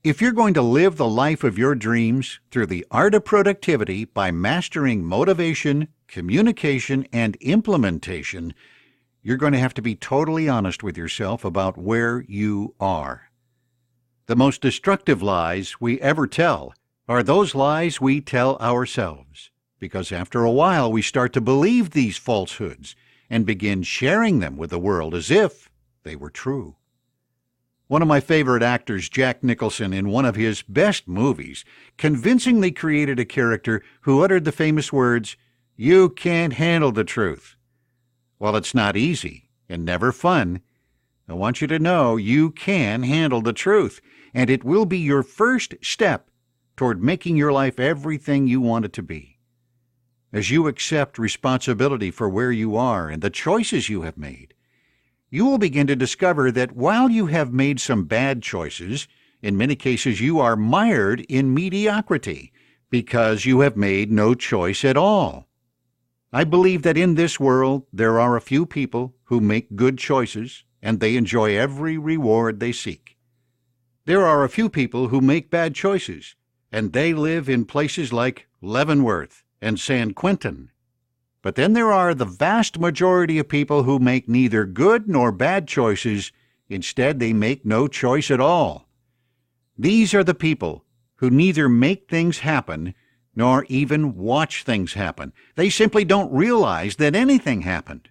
If you're going to live the life of your dreams through the art of productivity by mastering motivation, communication, and implementation, you're going to have to be totally honest with yourself about where you are. The most destructive lies we ever tell are those lies we tell ourselves, because after a while we start to believe these falsehoods and begin sharing them with the world as if they were true. One of my favorite actors, Jack Nicholson, in one of his best movies, convincingly created a character who uttered the famous words, "You can't handle the truth." While it's not easy and never fun, I want you to know you can handle the truth, and it will be your first step toward making your life everything you want it to be. As you accept responsibility for where you are and the choices you have made, you will begin to discover that while you have made some bad choices, in many cases you are mired in mediocrity because you have made no choice at all. I believe that in this world there are a few people who make good choices and they enjoy every reward they seek. There are a few people who make bad choices and they live in places like Leavenworth and San Quentin. But then there are the vast majority of people who make neither good nor bad choices. Instead, they make no choice at all. These are the people who neither make things happen nor even watch things happen. They simply don't realize that anything happened.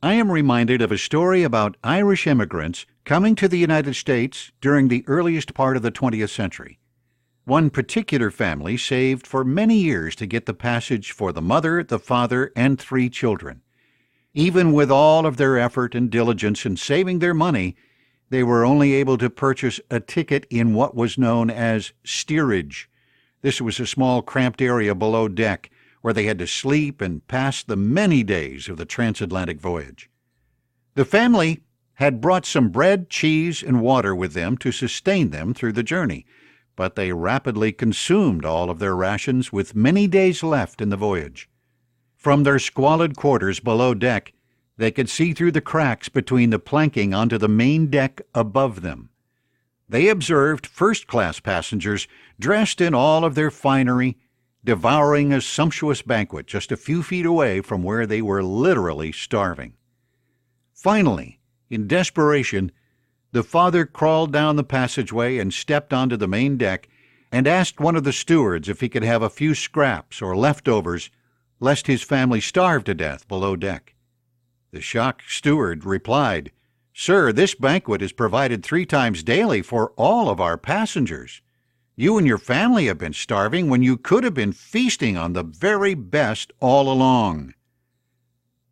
I am reminded of a story about Irish immigrants coming to the United States during the earliest part of the 20th century. One particular family saved for many years to get the passage for the mother, the father, and 3 children. Even with all of their effort and diligence in saving their money, they were only able to purchase a ticket in what was known as steerage. This was a small cramped area below deck where they had to sleep and pass the many days of the transatlantic voyage. The family had brought some bread, cheese, and water with them to sustain them through the journey, but they rapidly consumed all of their rations with many days left in the voyage. From their squalid quarters below deck, they could see through the cracks between the planking onto the main deck above them. They observed first-class passengers dressed in all of their finery, devouring a sumptuous banquet just a few feet away from where they were literally starving. Finally, in desperation, the father crawled down the passageway and stepped onto the main deck and asked one of the stewards if he could have a few scraps or leftovers, lest his family starve to death below deck. The shocked steward replied, "Sir, this banquet is provided 3 times daily for all of our passengers. You and your family have been starving when you could have been feasting on the very best all along."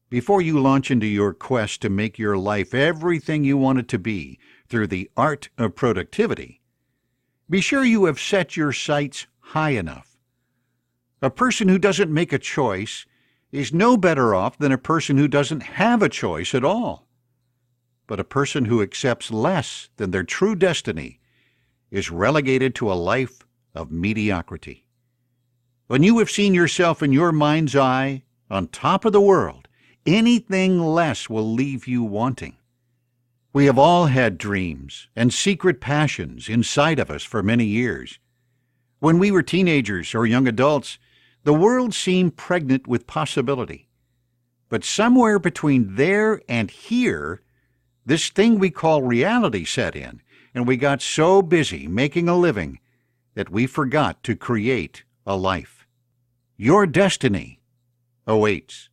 Before you launch into your quest to make your life everything you want it to be through the art of productivity, be sure you have set your sights high enough. A person who doesn't make a choice is no better off than a person who doesn't have a choice at all. But a person who accepts less than their true destiny is relegated to a life of mediocrity. When you have seen yourself in your mind's eye on top of the world, anything less will leave you wanting. We have all had dreams and secret passions inside of us for many years. When we were teenagers or young adults, the world seemed pregnant with possibility. But somewhere between there and here, this thing we call reality set in, and we got so busy making a living that we forgot to create a life. Your destiny awaits.